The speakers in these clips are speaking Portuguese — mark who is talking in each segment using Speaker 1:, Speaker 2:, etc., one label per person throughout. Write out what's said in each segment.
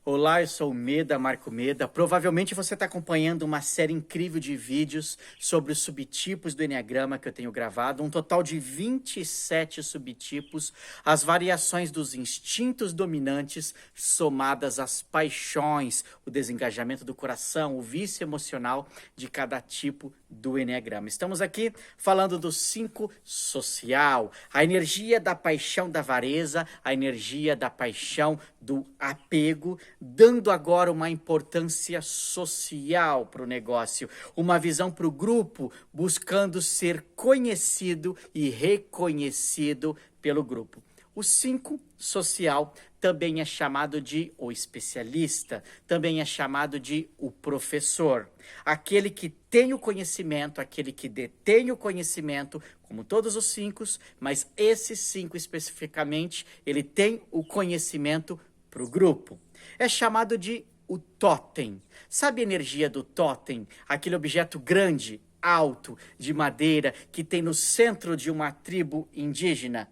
Speaker 1: Olá, eu sou o Meda, Marco Meda. Provavelmente você está acompanhando uma série incrível de vídeos sobre os subtipos do Enneagrama que eu tenho gravado, um total de 27 subtipos, as variações dos instintos dominantes somadas às paixões, o desengajamento do coração, o vício emocional de cada tipo do Enneagrama. Estamos aqui falando do 5 social, a energia da paixão da avareza, a energia da paixão do apego, dando agora uma importância social para o negócio, uma visão para o grupo, buscando ser conhecido e reconhecido pelo grupo. O 5 social também é chamado de o especialista, também é chamado de o professor. Aquele que tem o conhecimento, aquele que detém o conhecimento, como todos os 5, mas esse 5 especificamente, ele tem o conhecimento para o grupo. É chamado de o totem. Sabe a energia do totem? Aquele objeto grande, alto, de madeira, que tem no centro de uma tribo indígena?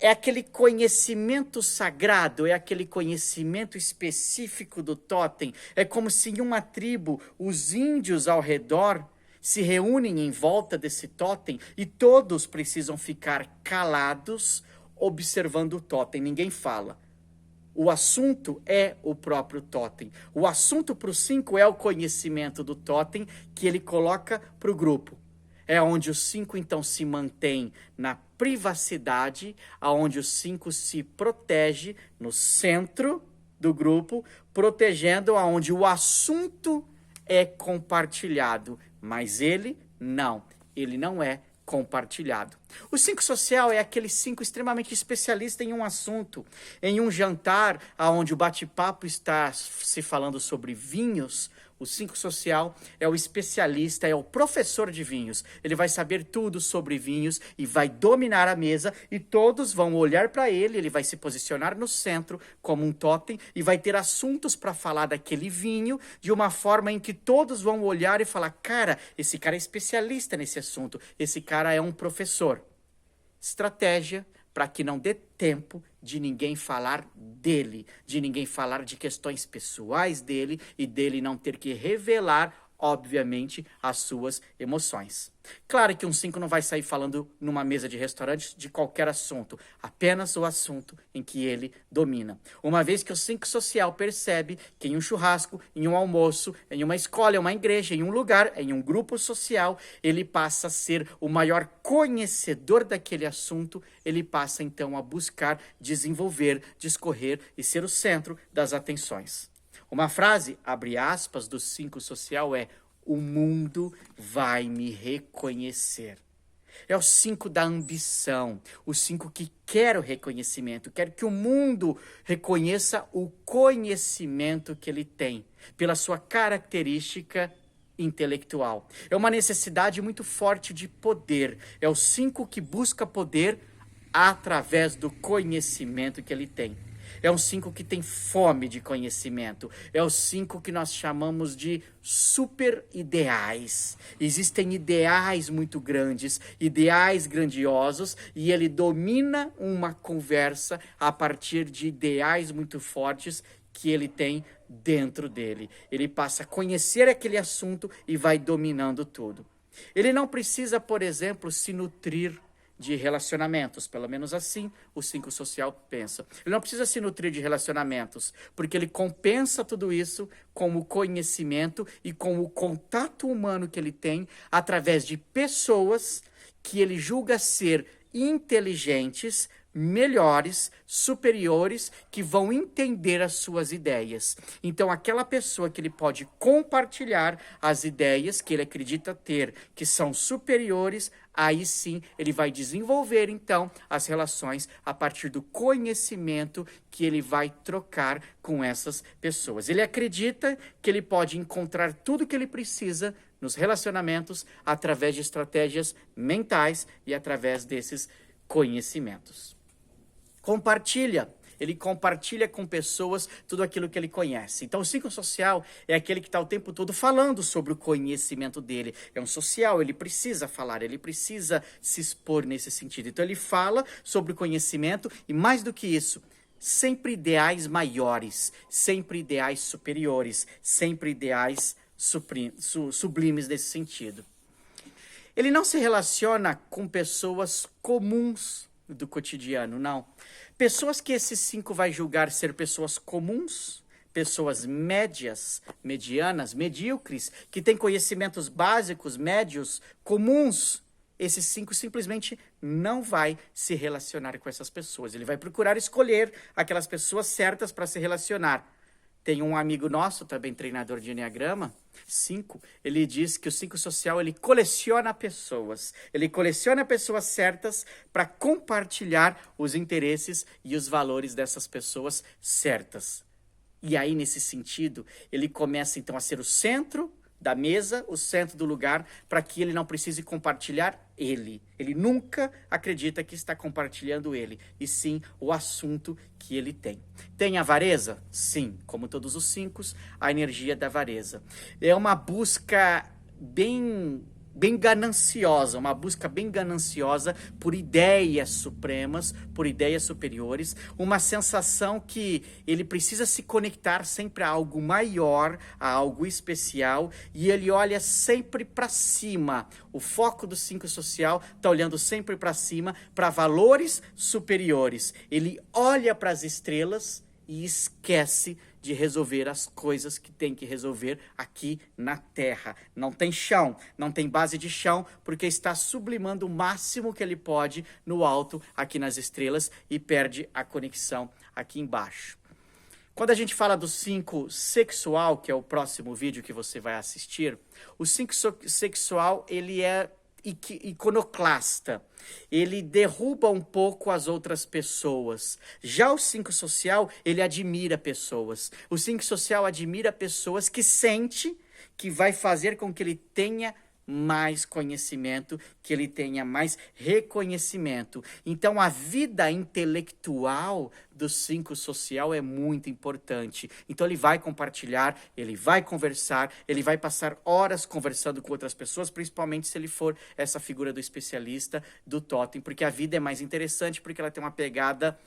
Speaker 1: É aquele conhecimento sagrado, é aquele conhecimento específico do totem. É como se em uma tribo, os índios ao redor se reúnem em volta desse totem e todos precisam ficar calados observando o totem. Ninguém fala. O assunto é o próprio totem. O assunto para o 5 é o conhecimento do totem que ele coloca para o grupo. É onde os 5 então se mantém na privacidade, aonde os 5 se protege no centro do grupo, protegendo aonde o assunto é compartilhado, mas ele não é compartilhado. O 5 social é aquele 5 extremamente especialista em um assunto. Em um jantar, onde o bate-papo está se falando sobre vinhos, o 5 social é o especialista, é o professor de vinhos. Ele vai saber tudo sobre vinhos e vai dominar a mesa e todos vão olhar para ele, ele vai se posicionar no centro como um totem e vai ter assuntos para falar daquele vinho de uma forma em que todos vão olhar e falar: cara, esse cara é especialista nesse assunto, esse cara é um professor. Estratégia para que não dê tempo de ninguém falar dele, de ninguém falar de questões pessoais dele e dele não ter que revelar, obviamente, as suas emoções. Claro que um 5 não vai sair falando numa mesa de restaurante de qualquer assunto, apenas o assunto em que ele domina. Uma vez que o 5 social percebe que em um churrasco, em um almoço, em uma escola, em uma igreja, em um lugar, em um grupo social, ele passa a ser o maior conhecedor daquele assunto, ele passa então a buscar desenvolver, discorrer e ser o centro das atenções. Uma frase, abre aspas, do 5 social é: o mundo vai me reconhecer. É o 5 da ambição, o 5 que quer o reconhecimento, quer que o mundo reconheça o conhecimento que ele tem, pela sua característica intelectual. É uma necessidade muito forte de poder, é o 5 que busca poder através do conhecimento que ele tem. É um 5 que tem fome de conhecimento. É o 5 que nós chamamos de super ideais. Existem ideais muito grandes, ideais grandiosos, e ele domina uma conversa a partir de ideais muito fortes que ele tem dentro dele. Ele passa a conhecer aquele assunto e vai dominando tudo. Ele não precisa, por exemplo, se nutrir de relacionamentos, pelo menos assim o 5 social pensa. Ele não precisa se nutrir de relacionamentos, porque ele compensa tudo isso com o conhecimento e com o contato humano que ele tem através de pessoas que ele julga ser inteligentes, melhores, superiores, que vão entender as suas ideias. Então, aquela pessoa que ele pode compartilhar as ideias que ele acredita ter, que são superiores, aí sim ele vai desenvolver, então, as relações a partir do conhecimento que ele vai trocar com essas pessoas. Ele acredita que ele pode encontrar tudo que ele precisa nos relacionamentos através de estratégias mentais e através desses conhecimentos. Ele compartilha com pessoas tudo aquilo que ele conhece. Então, o 5 social é aquele que está o tempo todo falando sobre o conhecimento dele. É um social, ele precisa falar, ele precisa se expor nesse sentido. Então, ele fala sobre o conhecimento e, mais do que isso, sempre ideais maiores, sempre ideais superiores, sempre ideais sublimes nesse sentido. Ele não se relaciona com pessoas comuns do cotidiano, não. Pessoas que esse 5 vai julgar ser pessoas comuns, pessoas médias, medianas, medíocres, que têm conhecimentos básicos, médios, comuns. Esse 5 simplesmente não vai se relacionar com essas pessoas. Ele vai procurar escolher aquelas pessoas certas para se relacionar. Tem um amigo nosso, também treinador de Enneagrama, 5, ele diz que o 5 social, ele coleciona pessoas. Ele coleciona pessoas certas para compartilhar os interesses e os valores dessas pessoas certas. E aí, nesse sentido, ele começa então a ser o centro da mesa, o centro do lugar, para que ele não precise compartilhar ele. Ele nunca acredita que está compartilhando ele, e sim o assunto que ele tem. Tem avareza? Sim, como todos os 5, a energia da avareza. É uma busca bem gananciosa, uma busca bem gananciosa por ideias supremas, por ideias superiores, uma sensação que ele precisa se conectar sempre a algo maior, a algo especial, e ele olha sempre para cima. O foco do 5 social está olhando sempre para cima, para valores superiores. Ele olha para as estrelas e esquece de resolver as coisas que tem que resolver aqui na Terra. Não tem chão, não tem base de chão, porque está sublimando o máximo que ele pode no alto, aqui nas estrelas, e perde a conexão aqui embaixo. Quando a gente fala do 5 sexual, que é o próximo vídeo que você vai assistir, o 5 sexual, ele é iconoclasta. Ele derruba um pouco as outras pessoas. Já o 5 social, ele admira pessoas. O 5 social admira pessoas que sente que vai fazer com que ele tenha mais conhecimento, que ele tenha mais reconhecimento. Então, a vida intelectual do 5 social é muito importante. Então, ele vai compartilhar, ele vai conversar, ele vai passar horas conversando com outras pessoas, principalmente se ele for essa figura do especialista, do totem, porque a vida é mais interessante, porque ela tem uma pegada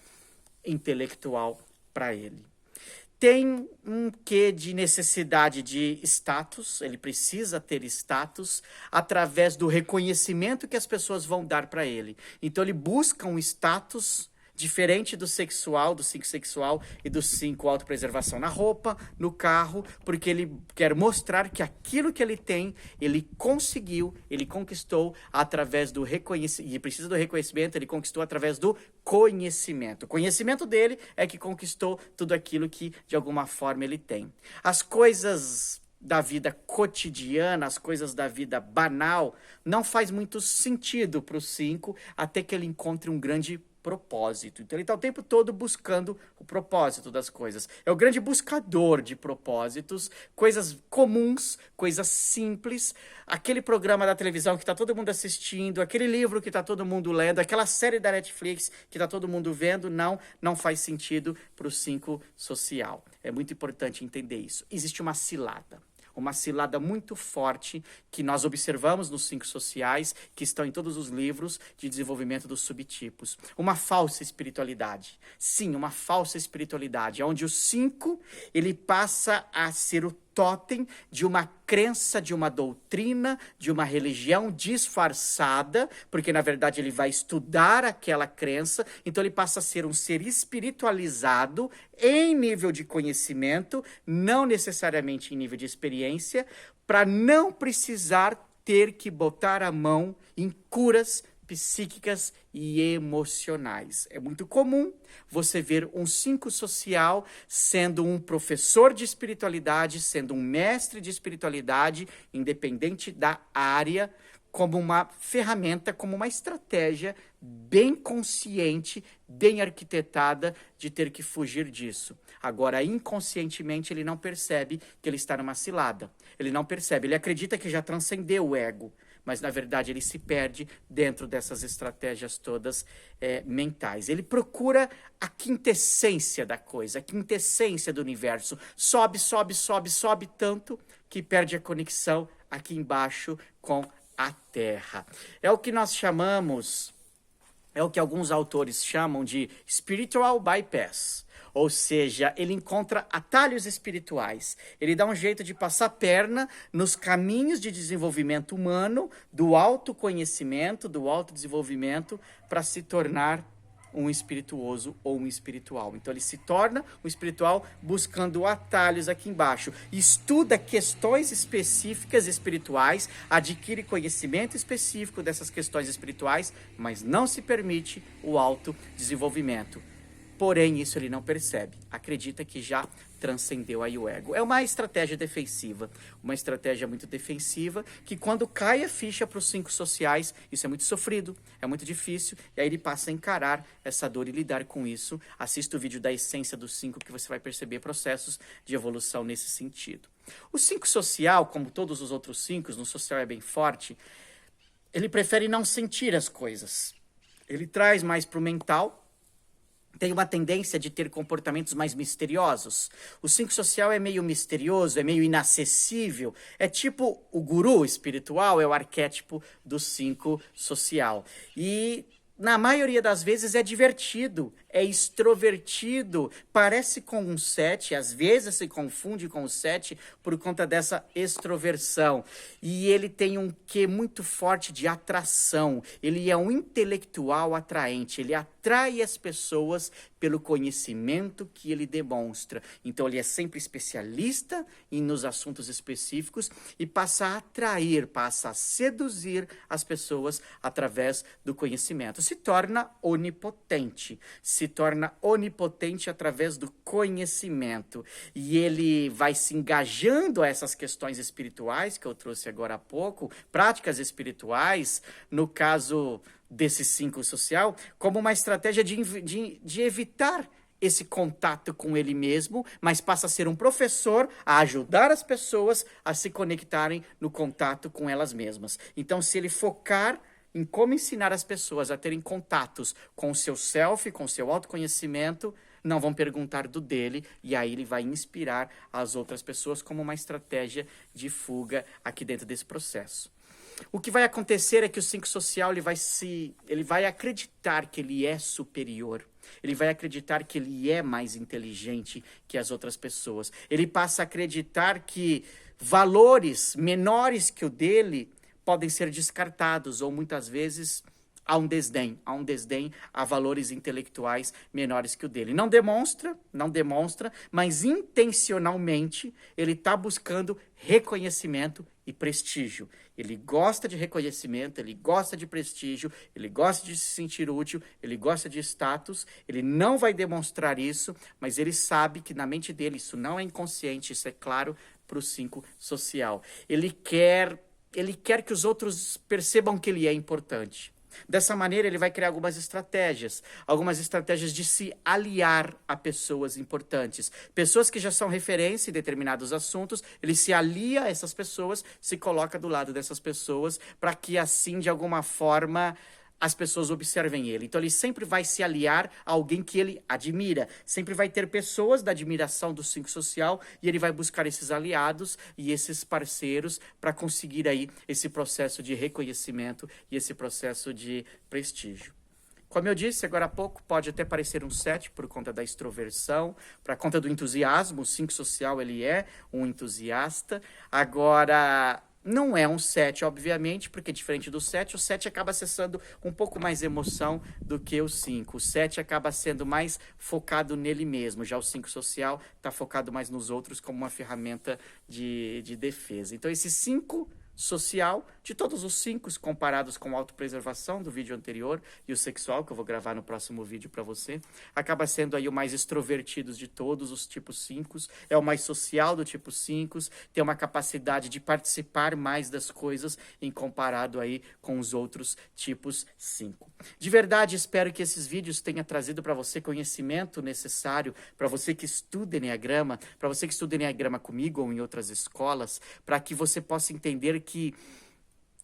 Speaker 1: intelectual para ele. Tem um quê de necessidade de status, ele precisa ter status através do reconhecimento que as pessoas vão dar para ele. Então ele busca um status diferente do sexual, do 5 sexual e do 5 autopreservação na roupa, no carro, porque ele quer mostrar que aquilo que ele tem, ele conseguiu, ele conquistou através do reconhecimento, e precisa do reconhecimento, ele conquistou através do conhecimento. O conhecimento dele é que conquistou tudo aquilo que, de alguma forma, ele tem. As coisas da vida cotidiana, as coisas da vida banal, não faz muito sentido para o 5, até que ele encontre um grande propósito. Então ele está o tempo todo buscando o propósito das coisas. É o grande buscador de propósitos, coisas comuns, coisas simples, aquele programa da televisão que está todo mundo assistindo, aquele livro que está todo mundo lendo, aquela série da Netflix que está todo mundo vendo, não faz sentido para o 5 social. É muito importante entender isso. Existe uma cilada muito forte que nós observamos nos 5 sociais, que estão em todos os livros de desenvolvimento dos subtipos. Uma falsa espiritualidade. Sim, uma falsa espiritualidade, onde o 5, ele passa a ser o totem de uma crença, de uma doutrina, de uma religião disfarçada, porque na verdade ele vai estudar aquela crença, então ele passa a ser um ser espiritualizado em nível de conhecimento, não necessariamente em nível de experiência, para não precisar ter que botar a mão em curas psíquicas e emocionais. É muito comum você ver um 5 social sendo um professor de espiritualidade, sendo um mestre de espiritualidade, independente da área, como uma ferramenta, como uma estratégia bem consciente, bem arquitetada de ter que fugir disso. Agora, inconscientemente, ele não percebe que ele está numa cilada. Ele não percebe, ele acredita que já transcendeu o ego, mas na verdade ele se perde dentro dessas estratégias todas mentais. Ele procura a quintessência da coisa, a quintessência do universo. Sobe, sobe, sobe, sobe tanto que perde a conexão aqui embaixo com a Terra. É o que nós chamamos é o que alguns autores chamam de spiritual bypass. Ou seja, ele encontra atalhos espirituais. Ele dá um jeito de passar perna nos caminhos de desenvolvimento humano, do autoconhecimento, do autodesenvolvimento, para se tornar um espirituoso ou um espiritual. Então ele se torna um espiritual buscando atalhos aqui embaixo. Estuda questões específicas espirituais, adquire conhecimento específico dessas questões espirituais, mas não se permite o autodesenvolvimento. Porém, isso ele não percebe. Acredita que já transcendeu aí o ego. É uma estratégia defensiva, uma estratégia muito defensiva, que quando cai a ficha para os 5 sociais, isso é muito sofrido, é muito difícil, e aí ele passa a encarar essa dor e lidar com isso. Assista o vídeo da essência dos 5, que você vai perceber processos de evolução nesse sentido. O 5 social, como todos os outros 5, no social é bem forte, ele prefere não sentir as coisas. Ele traz mais para o mental, tem uma tendência de ter comportamentos mais misteriosos. O 5 social é meio misterioso, é meio inacessível. É tipo o guru espiritual, é o arquétipo do 5 social. E na maioria das vezes é divertido, é extrovertido, parece com um 7, às vezes se confunde com o 7 por conta dessa extroversão. E ele tem um quê muito forte de atração, ele é um intelectual atraente, ele atrai as pessoas pelo conhecimento que ele demonstra. Então ele é sempre especialista nos assuntos específicos e passa a atrair, passa a seduzir as pessoas através do conhecimento. Se torna onipotente, através do conhecimento. E ele vai se engajando a essas questões espirituais que eu trouxe agora há pouco, práticas espirituais, no caso desse 5 social, como uma estratégia de evitar esse contato com ele mesmo, mas passa a ser um professor a ajudar as pessoas a se conectarem no contato com elas mesmas. Então, se ele focar em como ensinar as pessoas a terem contatos com o seu self, com o seu autoconhecimento, não vão perguntar do dele, e aí ele vai inspirar as outras pessoas como uma estratégia de fuga aqui dentro desse processo. O que vai acontecer é que o 5 social ele vai acreditar que ele é superior. Ele vai acreditar que ele é mais inteligente que as outras pessoas. Ele passa a acreditar que valores menores que o dele podem ser descartados, ou muitas vezes há um desdém a valores intelectuais menores que o dele. Não demonstra, mas intencionalmente ele está buscando reconhecimento e prestígio. Ele gosta de reconhecimento, ele gosta de prestígio, ele gosta de se sentir útil, ele gosta de status, ele não vai demonstrar isso, mas ele sabe que na mente dele, isso não é inconsciente, isso é claro para o 5 social. Ele quer que os outros percebam que ele é importante. Dessa maneira, ele vai criar algumas estratégias de se aliar a pessoas importantes. Pessoas que já são referência em determinados assuntos, ele se alia a essas pessoas, se coloca do lado dessas pessoas, para que assim, de alguma forma, as pessoas observem ele. Então ele sempre vai se aliar a alguém que ele admira. Sempre vai ter pessoas da admiração do 5 social e ele vai buscar esses aliados e esses parceiros para conseguir aí esse processo de reconhecimento e esse processo de prestígio. Como eu disse agora há pouco, pode até parecer um 7 por conta da extroversão, por conta do entusiasmo. O 5 social ele é um entusiasta. Agora, não é um 7, obviamente, porque diferente do 7, o 7 acaba acessando um pouco mais emoção do que o 5. O 7 acaba sendo mais focado nele mesmo. Já o 5 social está focado mais nos outros como uma ferramenta de defesa. Então, esse 5 social, de todos os 5 comparados com a autopreservação do vídeo anterior e o sexual, que eu vou gravar no próximo vídeo para você, acaba sendo aí o mais extrovertido de todos os tipos 5, é o mais social do tipo 5, tem uma capacidade de participar mais das coisas em comparado aí com os outros tipos 5. De verdade, espero que esses vídeos tenham trazido para você conhecimento necessário, para você que estuda Enneagrama, para você que estuda Enneagrama comigo ou em outras escolas, para que você possa entender que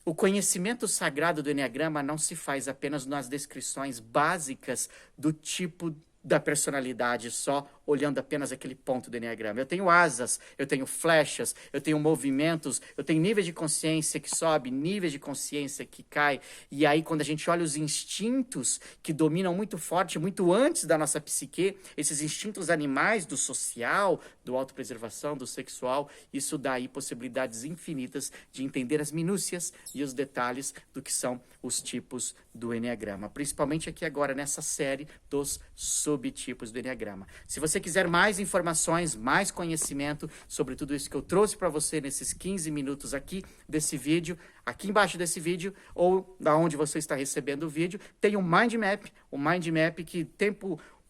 Speaker 1: o conhecimento sagrado do Enneagrama não se faz apenas nas descrições básicas do tipo da personalidade só, olhando apenas aquele ponto do Enneagrama. Eu tenho asas, eu tenho flechas, eu tenho movimentos, eu tenho níveis de consciência que sobe, níveis de consciência que cai. E aí, quando a gente olha os instintos que dominam muito forte, muito antes da nossa psique, esses instintos animais do social, do autopreservação, do sexual, isso dá aí possibilidades infinitas de entender as minúcias e os detalhes do que são os tipos do Enneagrama, principalmente aqui agora nessa série dos subtipos do Enneagrama. Se você quiser mais informações, mais conhecimento sobre tudo isso que eu trouxe para você nesses 15 minutos aqui desse vídeo, aqui embaixo desse vídeo, ou da onde você está recebendo o vídeo, tem um mind map que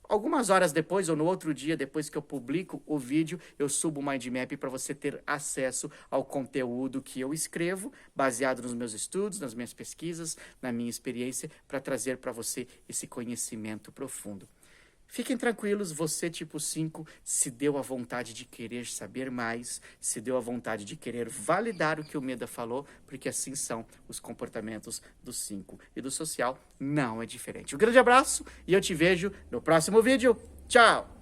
Speaker 1: algumas horas depois ou no outro dia, depois que eu publico o vídeo, eu subo o mind map para você ter acesso ao conteúdo que eu escrevo, baseado nos meus estudos, nas minhas pesquisas, na minha experiência, para trazer para você esse conhecimento profundo. Fiquem tranquilos, você tipo 5 se deu a vontade de querer saber mais, se deu a vontade de querer validar o que o Meda falou, porque assim são os comportamentos do 5. E do social não é diferente. Um grande abraço e eu te vejo no próximo vídeo. Tchau!